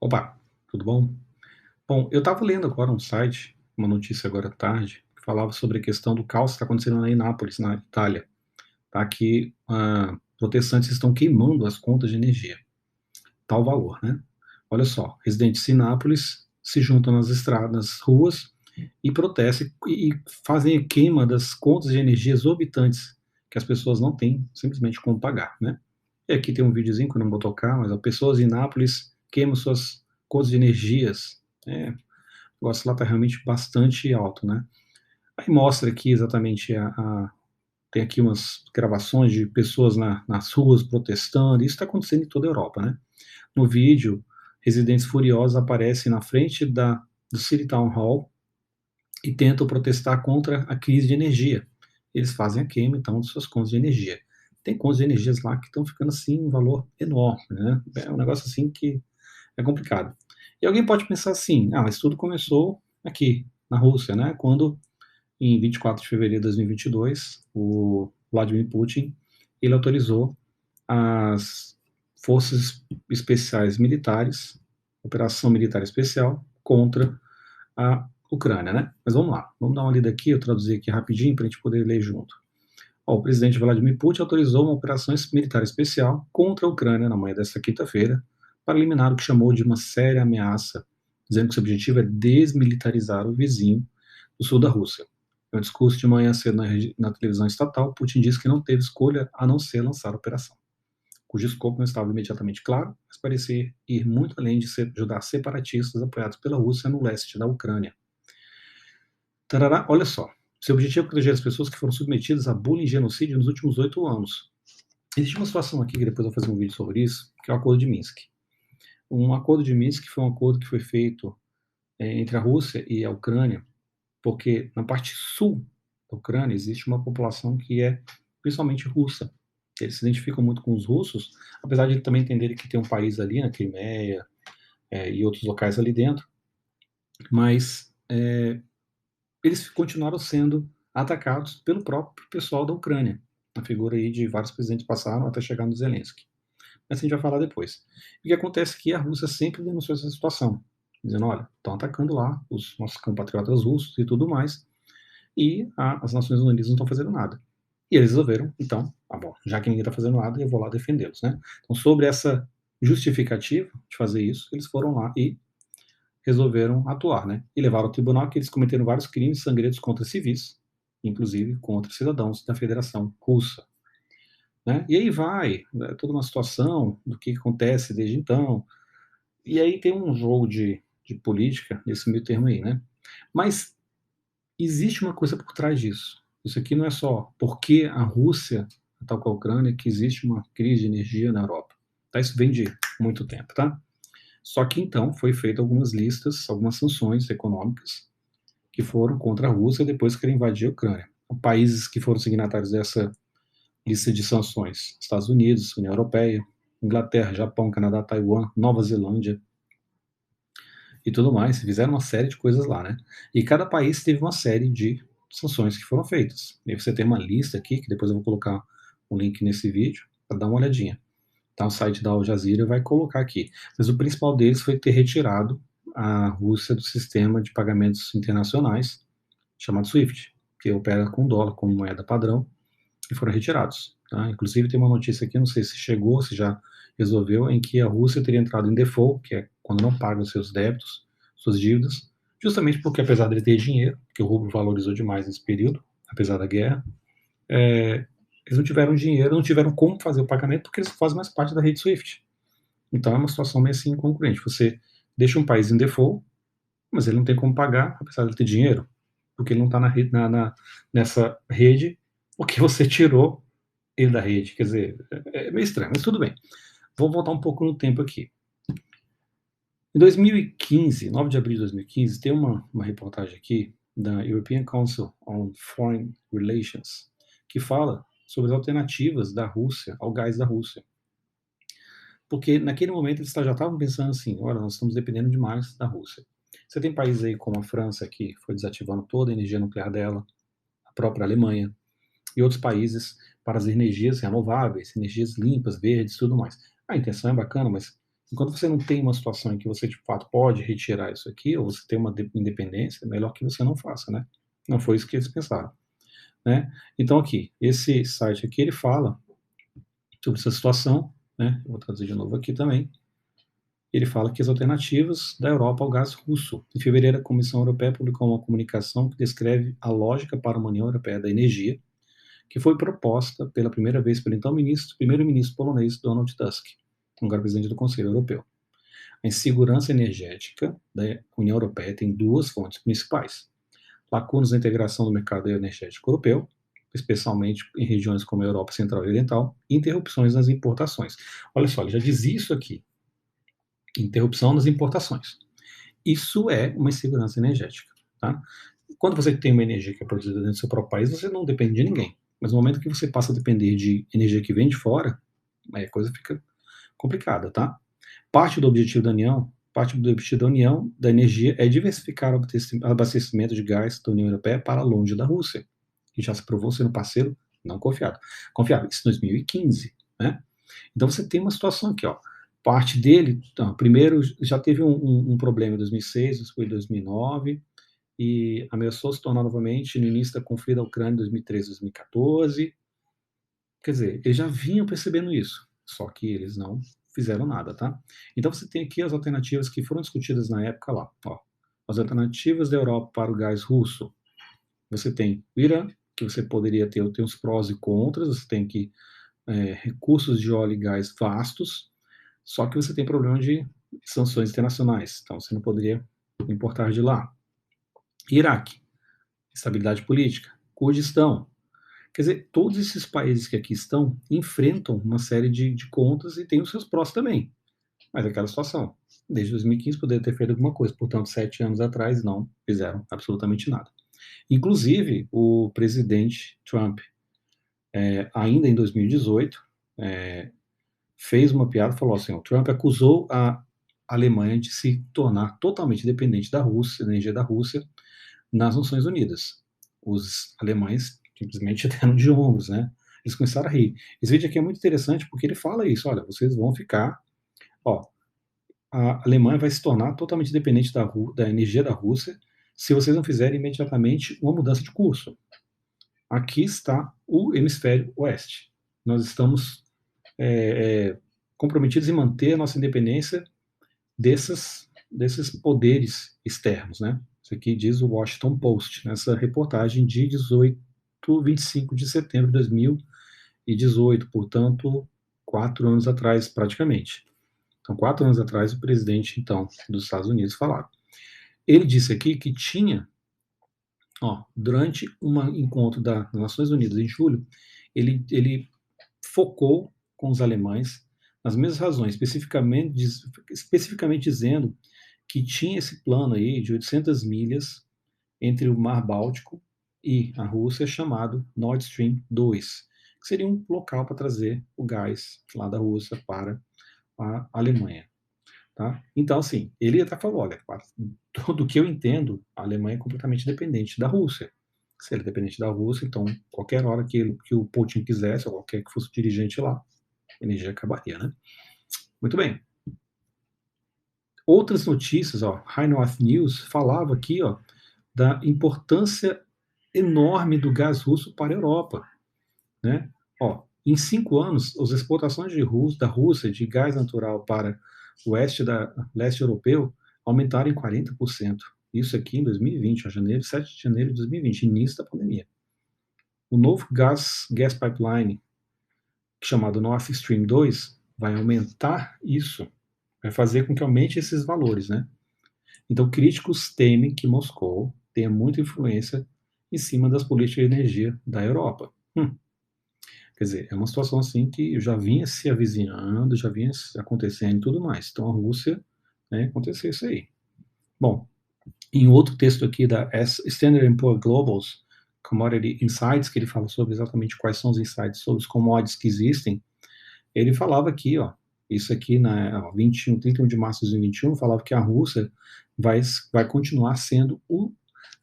Opa, tudo bom? Bom, eu estava lendo agora um site, uma notícia agora à tarde, que falava sobre a questão do caos que está acontecendo lá em Nápoles, na Itália, tá? Que protestantes estão queimando as contas de energia, tal valor, né? Olha só, residentes de Nápoles se juntam nas estradas, nas ruas e protestam e fazem a queima das contas de energia exorbitantes que as pessoas não têm simplesmente como pagar, né? E aqui tem um videozinho que eu não vou tocar, mas pessoas em Nápoles queimam suas contas de energias. O negócio lá está realmente bastante alto, né? Aí mostra aqui exatamente tem aqui umas gravações de pessoas nas ruas protestando. Isso está acontecendo em toda a Europa, né? No vídeo, residentes furiosos aparecem na frente do City Town Hall e tentam protestar contra a crise de energia. Eles fazem a queima, então, de suas contas de energia. Tem contas de energias lá que estão ficando assim um valor enorme, né? É um negócio assim que é complicado. E alguém pode pensar assim: ah, mas tudo começou aqui, na Rússia, né? Quando, em 24 de fevereiro de 2022, o Vladimir Putin ele autorizou as forças especiais militares, operação militar especial, contra a Ucrânia, né? Mas vamos lá, vamos dar uma lida aqui, eu traduzi aqui rapidinho para a gente poder ler junto. Ó, o presidente Vladimir Putin autorizou uma operação militar especial contra a Ucrânia na manhã desta quinta-feira para eliminar o que chamou de uma séria ameaça, dizendo que seu objetivo é desmilitarizar o vizinho do sul da Rússia. Em um discurso de manhã cedo na televisão estatal, Putin disse que não teve escolha a não ser lançar a operação, cujo escopo não estava imediatamente claro, mas parecia ir muito além de ajudar separatistas apoiados pela Rússia no leste da Ucrânia. Tarará, olha só. Seu objetivo é proteger as pessoas que foram submetidas a bullying e genocídio nos últimos 8 anos. Existe uma situação aqui, que depois eu vou fazer um vídeo sobre isso, que é o Acordo de Minsk. Um Acordo de Minsk foi um acordo que foi feito entre a Rússia e a Ucrânia, porque na parte sul da Ucrânia existe uma população que é principalmente russa. Eles se identificam muito com os russos, apesar de também entenderem que tem um país ali, na Crimeia, e outros locais ali dentro, mas eles continuaram sendo atacados pelo próprio pessoal da Ucrânia. A figura aí de vários presidentes passaram até chegar no Zelensky. Mas a gente vai falar depois. O que acontece é que a Rússia sempre denunciou essa situação, dizendo, olha, estão atacando lá os nossos compatriotas russos e tudo mais, e as Nações Unidas não estão fazendo nada. E eles resolveram, então, bom, já que ninguém está fazendo nada, eu vou lá defendê-los, né? Então, sobre essa justificativa de fazer isso, eles foram lá e resolveram atuar, né? E levaram ao tribunal que eles cometeram vários crimes sangrentos contra civis, inclusive contra cidadãos da Federação Russa, né? E aí vai, né, toda uma situação do que acontece desde então. E aí tem um jogo de política nesse meio termo aí, né? Mas existe uma coisa por trás disso. Isso aqui não é só porque a Rússia está com a Ucrânia que existe uma crise de energia na Europa. Tá? Isso vem de muito tempo, tá? Só que então foi feita algumas listas, algumas sanções econômicas que foram contra a Rússia depois que ela invadiu a Ucrânia. Países que foram signatários dessa lista de sanções: Estados Unidos, União Europeia, Inglaterra, Japão, Canadá, Taiwan, Nova Zelândia e tudo mais. Fizeram uma série de coisas lá, né? E cada país teve uma série de sanções que foram feitas. E você tem uma lista aqui, que depois eu vou colocar um link nesse vídeo, para dar uma olhadinha. Então, o site da Al Jazeera vai colocar aqui. Mas o principal deles foi ter retirado a Rússia do sistema de pagamentos internacionais, chamado SWIFT, que opera com dólar como moeda padrão, e foram retirados. Tá? Inclusive, tem uma notícia aqui, não sei se chegou, se já resolveu, em que a Rússia teria entrado em default, que é quando não paga os seus débitos, suas dívidas, justamente porque, apesar de ele ter dinheiro, que o rublo valorizou demais nesse período, apesar da guerra, eles não tiveram dinheiro, não tiveram como fazer o pagamento, porque eles fazem mais parte da rede SWIFT. Então é uma situação meio assim incongruente. Você deixa um país em default, mas ele não tem como pagar, apesar de ter dinheiro, porque ele não está nessa rede, porque você tirou ele da rede. Quer dizer, é meio estranho, mas tudo bem. Vou voltar um pouco no tempo aqui. Em 2015, 9 de abril de 2015, tem uma reportagem aqui da European Council on Foreign Relations que fala sobre as alternativas da Rússia ao gás da Rússia. Porque naquele momento eles já estavam pensando assim, olha, nós estamos dependendo demais da Rússia. Você tem países aí como a França, que foi desativando toda a energia nuclear dela, a própria Alemanha, e outros países para as energias renováveis, energias limpas, verdes, tudo mais. A intenção é bacana, mas Enquanto você não tem uma situação em que você, de fato, pode retirar isso aqui, ou você tem uma independência, é melhor que você não faça, né? Não foi isso que eles pensaram, né? Então, aqui, esse site aqui, ele fala sobre essa situação, né? Eu vou traduzir de novo aqui também. Ele fala que as alternativas da Europa ao gás russo. Em fevereiro, a Comissão Europeia publicou uma comunicação que descreve a lógica para uma União Europeia da Energia, que foi proposta pela primeira vez pelo então primeiro-ministro polonês Donald Tusk, agora presidente do Conselho Europeu. A insegurança energética da União Europeia tem duas fontes principais: lacunas na integração do mercado energético europeu, especialmente em regiões como a Europa Central e Oriental, e interrupções nas importações. Olha só, ele já dizia isso aqui: interrupção nas importações. Isso é uma insegurança energética. Tá? Quando você tem uma energia que é produzida dentro do seu próprio país, você não depende de ninguém. Mas no momento que você passa a depender de energia que vem de fora, aí a coisa fica complicada, tá? Parte do objetivo da União da Energia é diversificar o abastecimento de gás da União Europeia para longe da Rússia, que já se provou ser um parceiro não confiável. Confiável, isso em 2015, né? Então você tem uma situação aqui, ó. Parte dele, então, primeiro já teve um problema em 2006, isso foi em 2009, e ameaçou se tornar novamente no início da conflito da Ucrânia em 2013, 2014. Quer dizer, eles já vinham percebendo isso, só que eles não fizeram nada, tá? Então você tem aqui as alternativas que foram discutidas na época lá, ó. As alternativas da Europa para o gás russo. Você tem o Irã, que você poderia ter os prós e contras, você tem aqui recursos de óleo e gás vastos, só que você tem problema de sanções internacionais, então você não poderia importar de lá. Iraque, estabilidade política. Kurdistão. Quer dizer, todos esses países que aqui estão enfrentam uma série de contras e têm os seus prós também. Mas é aquela situação. Desde 2015 poderia ter feito alguma coisa, portanto, 7 anos atrás não fizeram absolutamente nada. Inclusive, o presidente Trump, ainda em 2018, fez uma piada, falou assim: o Trump acusou a Alemanha de se tornar totalmente dependente da Rússia, da energia da Rússia, nas Nações Unidas. Os alemães simplesmente deram de ombros, né? Eles começaram a rir. Esse vídeo aqui é muito interessante porque ele fala isso: olha, vocês vão ficar, ó, a Alemanha vai se tornar totalmente dependente da energia da Rússia se vocês não fizerem imediatamente uma mudança de curso. Aqui está o hemisfério oeste. Nós estamos comprometidos em manter a nossa independência desses poderes externos, né? Isso aqui diz o Washington Post, nessa reportagem de 25 de setembro de 2018, portanto, 4 anos atrás, praticamente. Então, 4 anos atrás, o presidente, então, dos Estados Unidos falava. Ele disse aqui que tinha, durante um encontro das Nações Unidas em julho, ele focou com os alemães nas mesmas razões, especificamente dizendo que tinha esse plano aí de 800 milhas entre o Mar Báltico e a Rússia, chamado Nord Stream 2, que seria um local para trazer o gás lá da Rússia para a Alemanha. Tá? Então, assim, ele até falou: olha, do que eu entendo, a Alemanha é completamente dependente da Rússia. Se ele é dependente da Rússia, então, qualquer hora que o Putin quisesse, ou qualquer que fosse o dirigente lá, a energia acabaria, né? Muito bem. Outras notícias, High North News falava aqui, da importância enorme do gás russo para a Europa, né? Em 5 anos, as exportações da Rússia de gás natural para o leste europeu aumentaram em 40%. Isso aqui em 2020, 7 de janeiro de 2020, início da pandemia. O novo gas pipeline, chamado Nord Stream 2, vai aumentar isso, vai fazer com que aumente esses valores, né? Então, críticos temem que Moscou tenha muita influência em cima das políticas de energia da Europa. Quer dizer, é uma situação assim que já vinha se avizinhando, já vinha acontecendo e tudo mais. Então, a Rússia, né, aconteceu isso aí. Bom, em outro texto aqui da Standard & Poor's Global's Commodity Insights, que ele fala sobre exatamente quais são os insights sobre os commodities que existem, ele falava aqui, isso aqui na 31 de março de 2021, falava que a Rússia vai continuar sendo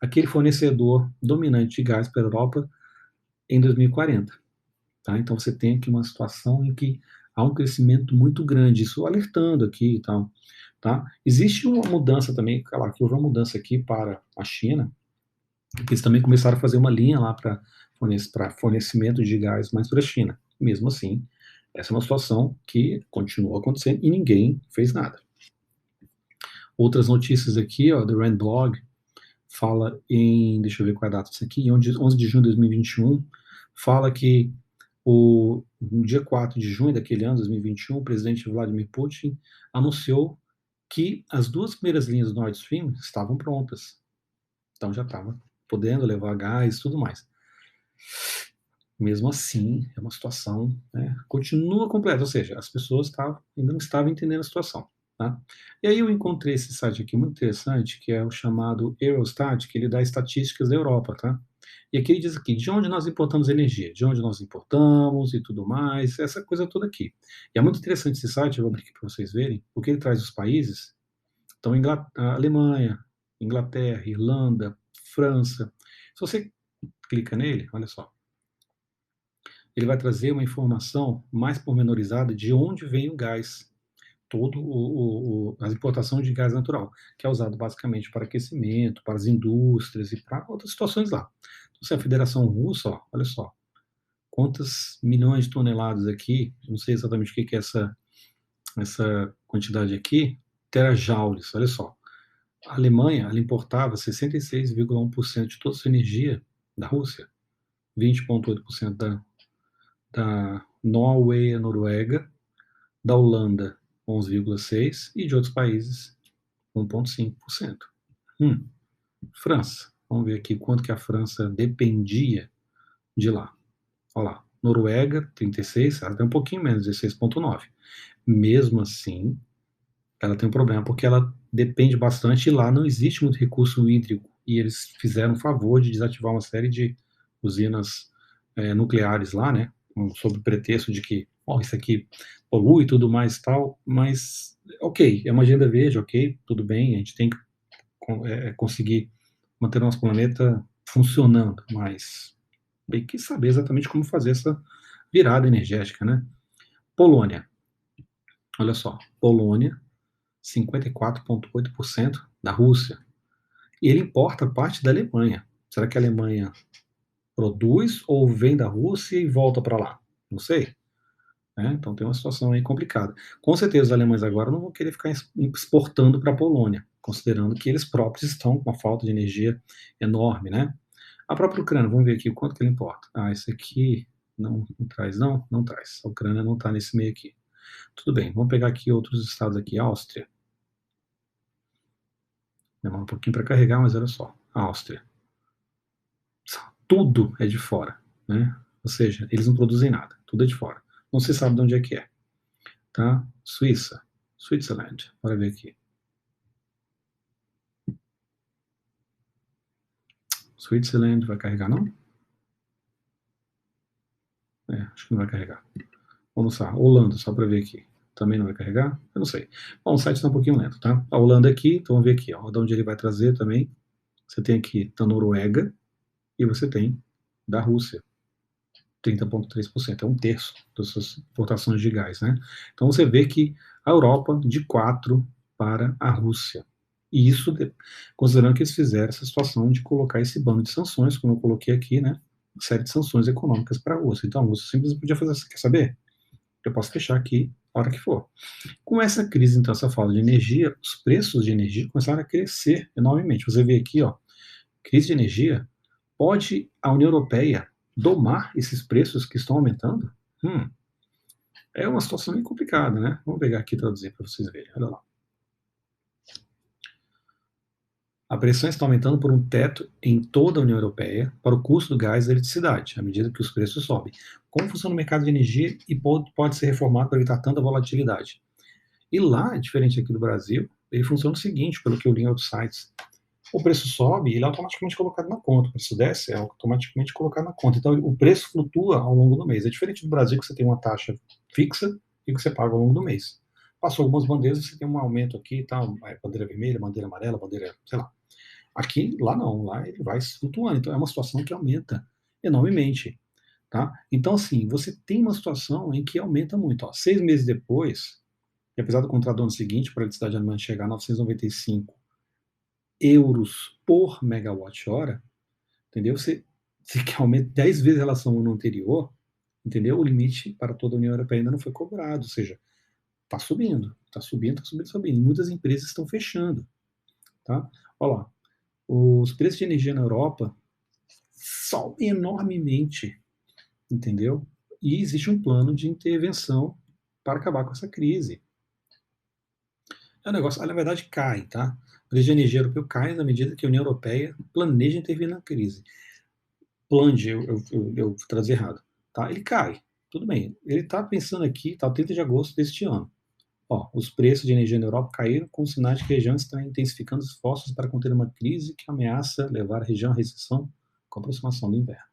aquele fornecedor dominante de gás para a Europa em 2040. Tá? Então você tem aqui uma situação em que há um crescimento muito grande, isso alertando aqui e tal, tá? Existe uma mudança também, claro que houve uma mudança aqui para a China, porque eles também começaram a fazer uma linha lá para fornecimento de gás mais para a China. Mesmo assim, essa é uma situação que continua acontecendo e ninguém fez nada. Outras notícias aqui, ó, do Rand Blog, fala em, deixa eu ver qual é a data disso aqui, em 11 de junho de 2021, fala que no dia 4 de junho daquele ano, 2021, o presidente Vladimir Putin anunciou que as duas primeiras linhas do Nord Stream estavam prontas. Então já estava podendo levar gás e tudo mais. Mesmo assim, é uma situação, né, continua completa, ou seja, as pessoas ainda não estavam entendendo a situação. Tá? E aí eu encontrei esse site aqui muito interessante, que é o chamado Eurostat, que ele dá estatísticas da Europa. Tá? E aqui ele diz aqui, de onde nós importamos energia, de onde nós importamos e tudo mais, essa coisa toda aqui. E é muito interessante esse site, eu vou abrir aqui para vocês verem, porque ele traz os países, então a Alemanha, Inglaterra, Irlanda, França. Se você clica nele, olha só, ele vai trazer uma informação mais pormenorizada de onde vem o gás, a importação de gás natural, que é usado basicamente para aquecimento, para as indústrias e para outras situações lá. Então, se a Federação Russa, ó, olha só, quantas milhões de toneladas aqui, não sei exatamente o que é essa quantidade aqui, terajoules, olha só. A Alemanha, ela importava 66,1% de toda a sua energia da Rússia, 20,8% da Noruega, da Holanda 11,6% e de outros países 1,5%. França, vamos ver aqui quanto que a França dependia de lá. Olha lá, Noruega 36%, ela tem um pouquinho menos, 16,9%. Mesmo assim, ela tem um problema porque ela depende bastante e lá não existe muito recurso hídrico e eles fizeram o favor de desativar uma série de usinas nucleares lá, né, sob o pretexto de que isso aqui polui e tudo mais e tal, mas ok, é uma agenda verde, ok, tudo bem, a gente tem que conseguir manter o nosso planeta funcionando, mas tem que saber exatamente como fazer essa virada energética, né? Polônia, olha só, Polônia 54,8% da Rússia. E ele importa parte da Alemanha. Será que a Alemanha produz ou vem da Rússia e volta para lá? Não sei. Né? Então tem uma situação aí complicada. Com certeza os alemães agora não vão querer ficar exportando para a Polônia, considerando que eles próprios estão com uma falta de energia enorme, né? A própria Ucrânia, vamos ver aqui o quanto que ele importa. Esse aqui não traz, não? Não traz. A Ucrânia não está nesse meio aqui. Tudo bem, vamos pegar aqui outros estados aqui. Áustria. Demora um pouquinho para carregar, mas olha só. Áustria. Tudo é de fora, né? Ou seja, eles não produzem nada. Tudo é de fora. Não se sabe de onde é que é. Tá? Suíça. Switzerland. Bora ver aqui. Switzerland vai carregar, não? Acho que não vai carregar. Vamos lá. Holanda, só para ver aqui. Também não vai carregar? Eu não sei. Bom, o site está um pouquinho lento, tá? A Holanda aqui, então vamos ver aqui, ó, de onde ele vai trazer também. Você tem aqui da Noruega e você tem da Rússia. 30,3%, é um terço das suas importações de gás, né? Então você vê que a Europa de 4 para a Rússia. E isso considerando que eles fizeram essa situação de colocar esse bando de sanções, como eu coloquei aqui, né? Uma série de sanções econômicas para a Rússia. Então a Rússia simplesmente podia fazer, quer saber? Eu posso fechar aqui a hora que for. Com essa crise, então, essa falta de energia, os preços de energia começaram a crescer enormemente. Você vê aqui, ó, crise de energia, pode a União Europeia domar esses preços que estão aumentando? É uma situação bem complicada, né? Vamos pegar aqui e traduzir para vocês verem. Olha lá. A pressão está aumentando por um teto em toda a União Europeia para o custo do gás e da eletricidade, à medida que os preços sobem. Como funciona o mercado de energia e pode ser reformado para evitar tanta volatilidade? E lá, diferente aqui do Brasil, ele funciona o seguinte, pelo que eu li em outros sites. O preço sobe e ele é automaticamente colocado na conta. O preço desce, é automaticamente colocado na conta. Então, o preço flutua ao longo do mês. É diferente do Brasil, que você tem uma taxa fixa e que você paga ao longo do mês. Passou algumas bandeiras, você tem um aumento aqui e tal, bandeira vermelha, bandeira amarela, bandeira, sei lá. Aqui, lá não, lá ele vai flutuando. Então, é uma situação que aumenta enormemente. Tá? Então, assim, você tem uma situação em que aumenta muito. Ó, 6 meses depois, e apesar do contrato do ano seguinte, para a eletricidade alemã chegar a 995 euros por megawatt-hora, entendeu? Você quer aumentar 10 vezes em relação ao ano anterior, entendeu? O limite para toda a União Europeia ainda não foi cobrado, ou seja, está subindo, está subindo, está subindo, subindo. E muitas empresas estão fechando, tá? Olha lá, os preços de energia na Europa sobem enormemente, entendeu? E existe um plano de intervenção para acabar com essa crise. É um negócio, na verdade, cai, tá? O preço de energia europeu cai na medida que a União Europeia planeja intervir na crise. Plunge, eu vou trazer errado, tá? Ele cai, tudo bem. Ele está pensando aqui, tá, 30 de agosto deste ano. Ó, os preços de energia na Europa caíram com sinais de que a região está intensificando esforços para conter uma crise que ameaça levar a região à recessão com a aproximação do inverno.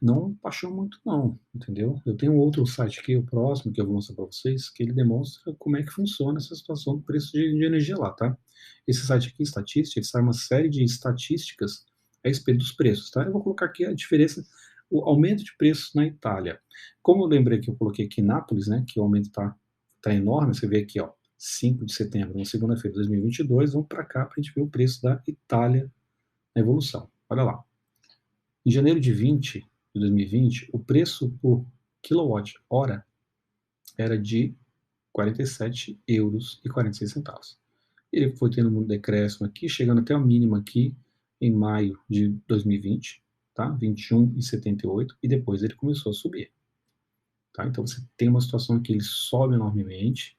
Não baixou muito não, entendeu? Eu tenho outro site aqui, o próximo, que eu vou mostrar para vocês, que ele demonstra como é que funciona essa situação do preço de energia lá, tá? Esse site aqui, Statista, ele sai uma série de estatísticas a respeito dos preços, tá? Eu vou colocar aqui a diferença, o aumento de preços na Itália. Como eu lembrei que eu coloquei aqui Nápoles, né, que o aumento tá enorme, você vê aqui, ó, 5 de setembro, na segunda-feira de 2022, vamos para cá para a gente ver o preço da Itália na evolução. Olha lá. Em janeiro de 2020, o preço por quilowatt-hora era de 47 euros e 46 centavos. Ele foi tendo um decréscimo aqui, chegando até o mínimo aqui em maio de 2020, tá? 21,78, e depois ele começou a subir. Tá? Então você tem uma situação que ele sobe enormemente,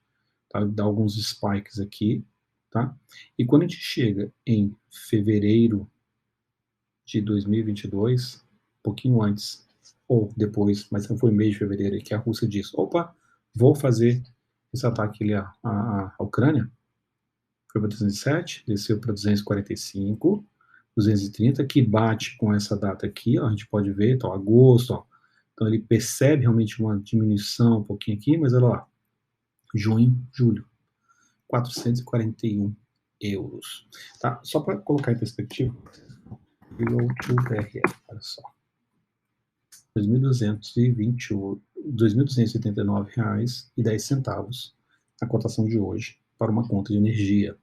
tá? Dá alguns spikes aqui, tá? E quando a gente chega em fevereiro de 2022, um pouquinho antes ou depois, mas não foi mês de fevereiro, que a Rússia disse: opa, vou fazer esse ataque ali à Ucrânia. Foi para 207, desceu para 245, 230, que bate com essa data aqui, ó, a gente pode ver, então, agosto, ó, então ele percebe realmente uma diminuição um pouquinho aqui, mas olha lá, junho, julho, 441 euros. Tá? Só para colocar em perspectiva, Euro to BRL, olha só. R$ 2.289,10 a cotação de hoje para uma conta de energia.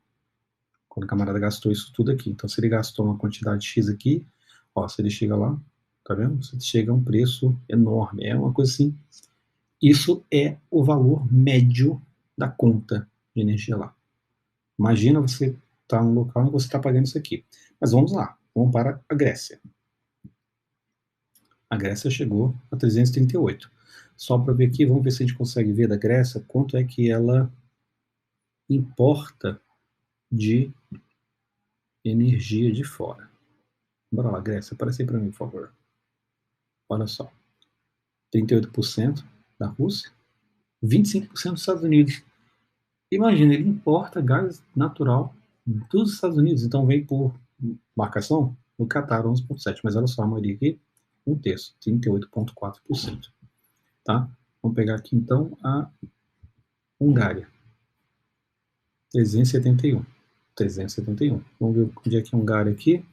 Quando o camarada gastou isso tudo aqui. Então, se ele gastou uma quantidade X aqui, ó, se ele chega lá, tá vendo? Você chega a um preço enorme. É uma coisa assim. Isso é o valor médio da conta de energia lá. Imagina você estar num local e você está pagando isso aqui. Mas vamos lá, vamos para a Grécia. A Grécia chegou a 338. Só para ver aqui, vamos ver se a gente consegue ver da Grécia quanto é que ela importa de energia de fora. Bora lá, Grécia, aparece aí para mim, por favor. Olha só. 38% da Rússia, 25% dos Estados Unidos. Imagina, ele importa gás natural dos Estados Unidos, então vem por marcação no Catar 11,7%, mas olha só, a maioria aqui, um terço, 38,4%. Tá? Vamos pegar aqui então a Hungária, 371. 371. Vamos ver onde é que é Hungária aqui.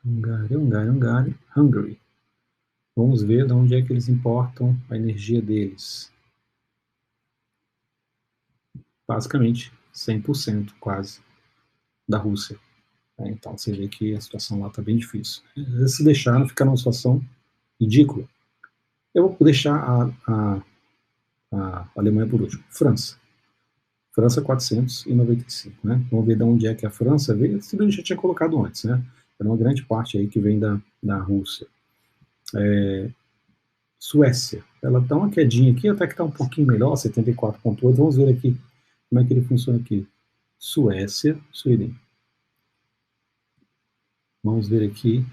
Hungária. Hungary. Vamos ver de onde é que eles importam a energia deles. Basicamente, 100% quase da Rússia. Então, você vê que a situação lá está bem difícil. Se deixaram ficar numa situação ridícula. Eu vou deixar a Alemanha por último. França. França 495, né? Vamos ver de onde é que a França veio. Isso eu já tinha colocado antes, né? Era uma grande parte aí que vem da Rússia. Suécia. Ela dá uma quedinha aqui, até que está um pouquinho melhor, 74,8. Vamos ver aqui como é que ele funciona aqui. Suécia, Suíden. Vamos ver aqui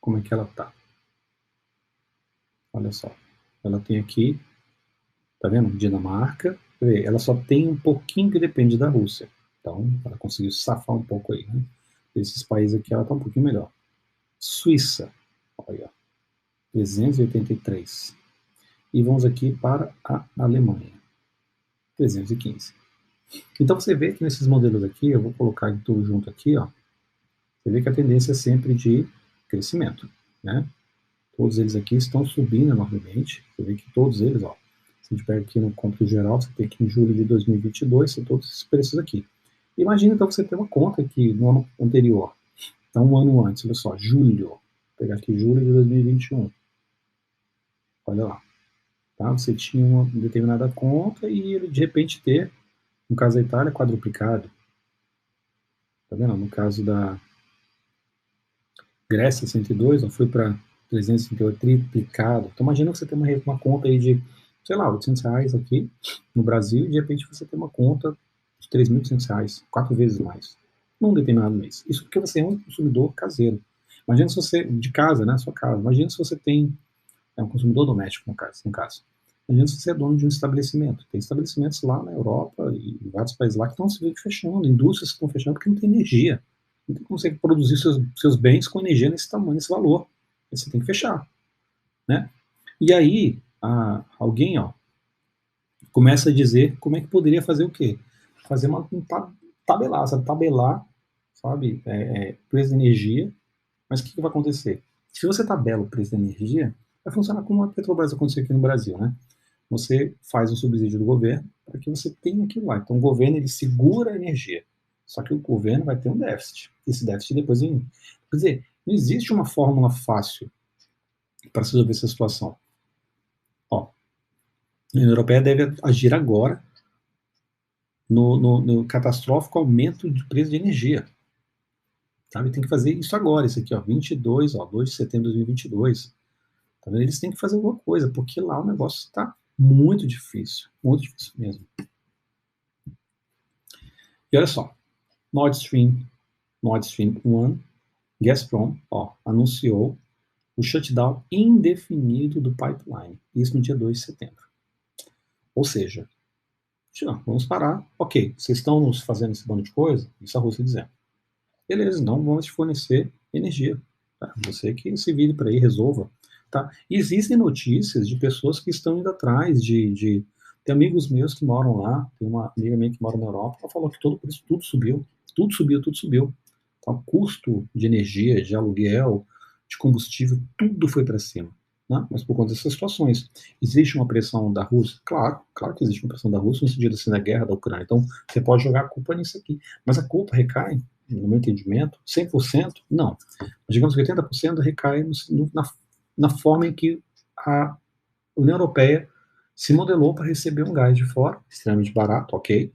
como é que ela está. Olha só. Ela tem aqui, tá vendo? Dinamarca. Ela só tem um pouquinho que depende da Rússia. Então, ela conseguiu safar um pouco aí, né? Esses países aqui, ela está um pouquinho melhor. Suíça. Olha, 383. E vamos aqui para a Alemanha. 315. Então você vê que nesses modelos aqui, eu vou colocar tudo junto aqui, ó, você vê que a tendência é sempre de crescimento, né? Todos eles aqui estão subindo enormemente. Você vê que todos eles, ó, se a gente pega aqui no cômputo geral, você tem aqui em julho de 2022, são todos esses preços aqui. Imagina então você ter uma conta aqui no ano anterior, então um ano antes, olha só, julho, vou pegar aqui julho de 2021, olha lá, tá? Você tinha uma determinada conta e ele de repente ter, no caso da Itália, quadruplicado, tá vendo? No caso da Grécia, 102, ó, foi para 358, triplicado. Então imagina que você tem uma conta aí de, sei lá, R$ 800 aqui no Brasil e de repente você tem uma conta de R$ 3.800, 4 vezes mais, num determinado mês. Isso porque você é um consumidor caseiro. Imagina se você, de casa, né, sua casa, imagina se você tem, é um consumidor doméstico no caso. Imagina se você é dono de um estabelecimento. Tem estabelecimentos lá na Europa e em vários países lá que estão se fechando, indústrias que estão fechando porque não tem energia. Não tem como você produzir seus bens com energia nesse tamanho, nesse valor. Aí você tem que fechar, né? E aí, alguém, ó, começa a dizer como é que poderia fazer o quê? Fazer tabelar, sabe? Tabelar, sabe? Preço de energia. Mas o que vai acontecer? Se você tabela o preço da energia, vai funcionar como a Petrobras aconteceu aqui no Brasil, né? Você faz um subsídio do governo para que você tenha aquilo lá. Então o governo ele segura a energia. Só que o governo vai ter um déficit. Esse déficit depois vem. Quer dizer, não existe uma fórmula fácil para resolver essa situação. Ó, a União Europeia deve agir agora no catastrófico aumento de preço de energia. Sabe? Tem que fazer isso agora, isso aqui, ó, 22, ó, 2 de setembro de 2022. Tá vendo? Eles têm que fazer alguma coisa, porque lá o negócio está muito difícil mesmo. E olha só, Nord Stream 1, Gazprom, ó, anunciou o shutdown indefinido do pipeline, isso no dia 2 de setembro. Ou seja, vamos parar, ok, vocês estão nos fazendo esse bando de coisa, isso a Rússia dizendo. Beleza, então vamos te fornecer energia. Tá? Você que se vire para aí, resolva. Tá? E existem notícias de pessoas que estão indo atrás tem amigos meus que moram lá, tem uma amiga minha que mora na Europa, ela falou que todo preço, tudo subiu. Tudo subiu, tudo subiu. Então, o custo de energia, de aluguel, de combustível, tudo foi para cima. Né? Mas por conta dessas situações. Existe uma pressão da Rússia? Claro, claro que existe uma pressão da Rússia no sentido assim, da guerra da Ucrânia. Então, você pode jogar a culpa nisso aqui. Mas a culpa recai, no meu entendimento, 100%, não. Digamos que 80% recai na forma em que a União Europeia se modelou para receber um gás de fora, extremamente barato, ok.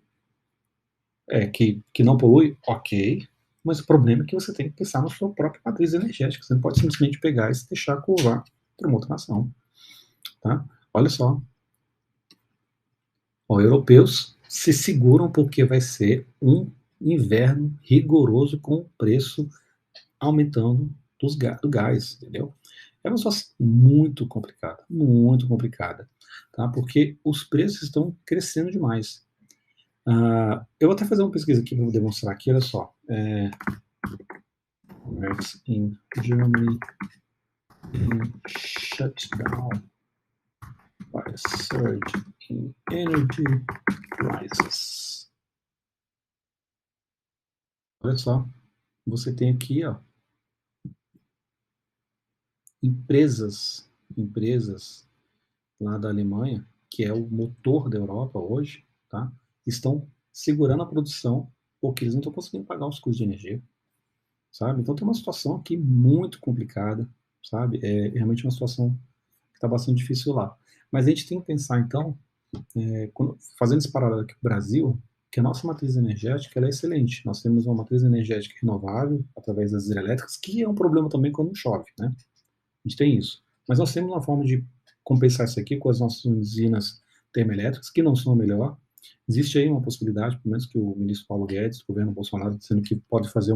Que não polui, ok. Mas o problema é que você tem que pensar na sua própria matriz energética. Você não pode simplesmente pegar e se deixar curvar para uma outra nação. Tá? Olha só. Os europeus se seguram porque vai ser um inverno rigoroso com o preço aumentando do gás, entendeu? É uma situação muito complicada, tá? Porque os preços estão crescendo demais. Eu vou até fazer uma pesquisa aqui para demonstrar aqui, olha só. In Germany in shutdown by a surge in energy prices. Olha só, você tem aqui, ó, empresas lá da Alemanha, que é o motor da Europa hoje, tá? Estão segurando a produção porque eles não estão conseguindo pagar os custos de energia, sabe? Então tem uma situação aqui muito complicada, sabe? É realmente uma situação que está bastante difícil lá. Mas a gente tem que pensar, então, fazendo esse paralelo aqui com o Brasil, que a nossa matriz energética ela é excelente. Nós temos uma matriz energética renovável através das hidrelétricas, que é um problema também quando chove, né? A gente tem isso. Mas nós temos uma forma de compensar isso aqui com as nossas usinas termoelétricas, que não são a melhor. Existe aí uma possibilidade, pelo menos que o ministro Paulo Guedes, o governo Bolsonaro, dizendo que pode fazer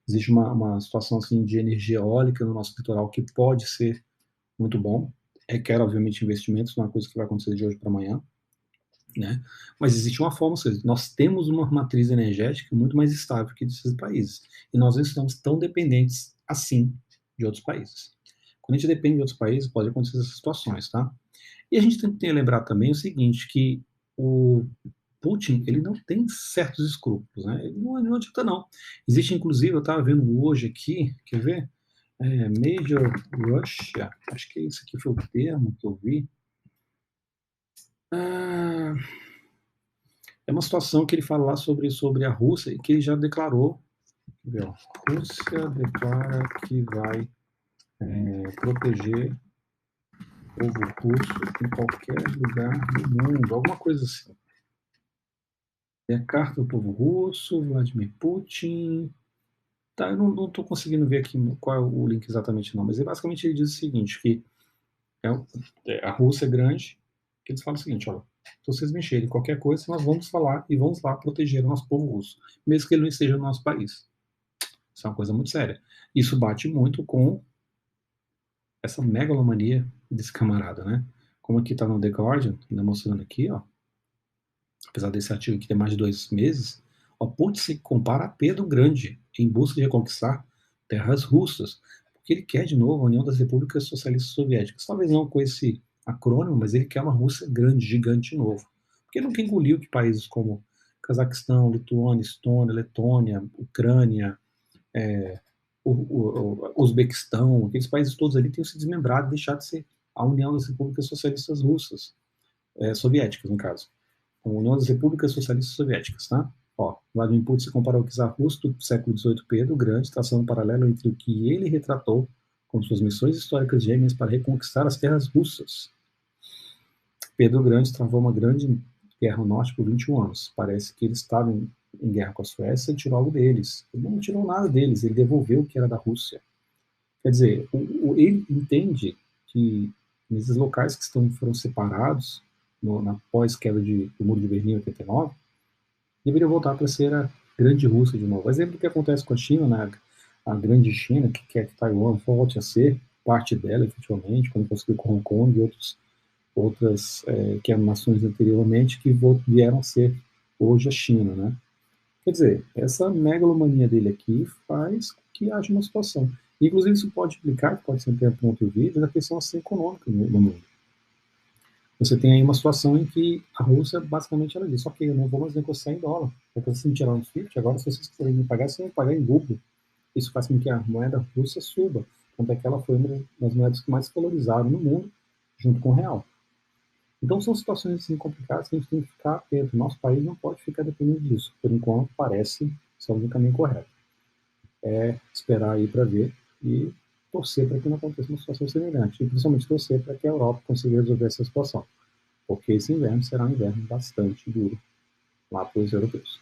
existe uma situação assim de energia eólica no nosso litoral que pode ser muito bom. Requer, obviamente, investimentos, não é uma coisa que vai acontecer de hoje para amanhã, né? Mas existe uma forma, ou seja, nós temos uma matriz energética muito mais estável que desses países. E nós não estamos tão dependentes assim de outros países. Quando a gente depende de outros países, pode acontecer essas situações, tá? E a gente tem que lembrar também o seguinte, que o Putin, ele não tem certos escrúpulos, né? Ele não adianta, não. Existe, inclusive, eu estava vendo hoje aqui, quer ver? Major Russia, acho que esse aqui foi o termo que eu vi. Ah, é uma situação que ele fala lá sobre a Rússia e que ele já declarou. Rússia declara que vai proteger o povo russo em qualquer lugar do mundo, alguma coisa assim. É a carta do povo russo, Vladimir Putin. Tá, eu não estou conseguindo ver aqui qual é o link exatamente não, mas basicamente ele diz o seguinte, que é, a Rússia é grande, que eles falam o seguinte, olha, se vocês mexerem em qualquer coisa, nós vamos falar e vamos lá proteger o nosso povo russo, mesmo que ele não esteja no nosso país. Isso é uma coisa muito séria. Isso bate muito com essa megalomania desse camarada, né? Como aqui está no The Guardian, ainda mostrando aqui, ó, apesar desse artigo aqui ter mais de 2 meses, ó, Putin se compara a Pedro Grande em busca de reconquistar terras russas, porque ele quer de novo a União das Repúblicas Socialistas Soviéticas. Talvez não com esse acrônimo, mas ele quer uma Rússia grande, gigante de novo. Porque ele não quer engolir que países como Cazaquistão, Lituânia, Estônia, Letônia, Ucrânia, o Uzbequistão, aqueles países todos ali tenham se desmembrado e deixado de ser a União das Repúblicas Socialistas Russas, soviéticas, no caso. A União das Repúblicas Socialistas Soviéticas, tá? Ó, Vladimir Putin se comparou ao czar russo do século XVIII Pedro o Grande, traçando um paralelo entre o que ele retratou como suas missões históricas gêmeas para reconquistar as terras russas. Pedro o Grande travou uma grande guerra no norte por 21 anos. Parece que ele estava em guerra com a Suécia e tirou algo deles. Ele não tirou nada deles, ele devolveu o que era da Rússia. Quer dizer, ele entende que nesses locais que foram separados na pós-queda do Muro de Berlim em 89, deveria voltar para ser a grande Rússia de novo. Exemplo do que acontece com a China, né? A grande China, que quer que Taiwan volte a ser parte dela, efetivamente, como conseguiu com Hong Kong e outras que eram nações anteriormente, que vieram a ser hoje a China, né? Quer dizer, essa megalomania dele aqui faz com que haja uma situação. Inclusive, isso pode implicar, pode ser um tempo para outro vídeo, na questão assim, econômica no mundo. Você tem aí uma situação em que a Rússia, basicamente, ela diz, ok, eu não vou mais negociar em dólar, porque vocês me tiraram o SWIFT, agora se vocês quiserem me pagar, vocês vão pagar em rublo. Isso faz com que a moeda russa suba, tanto é que ela foi uma das moedas que mais valorizaram no mundo, junto com o real. Então são situações assim complicadas que a gente tem que ficar atento. Nosso país não pode ficar dependendo disso. Por enquanto, parece ser o caminho correto. É esperar aí para ver e torcer para que não aconteça uma situação semelhante. E principalmente torcer para que a Europa consiga resolver essa situação. Porque esse inverno será um inverno bastante duro lá para os europeus.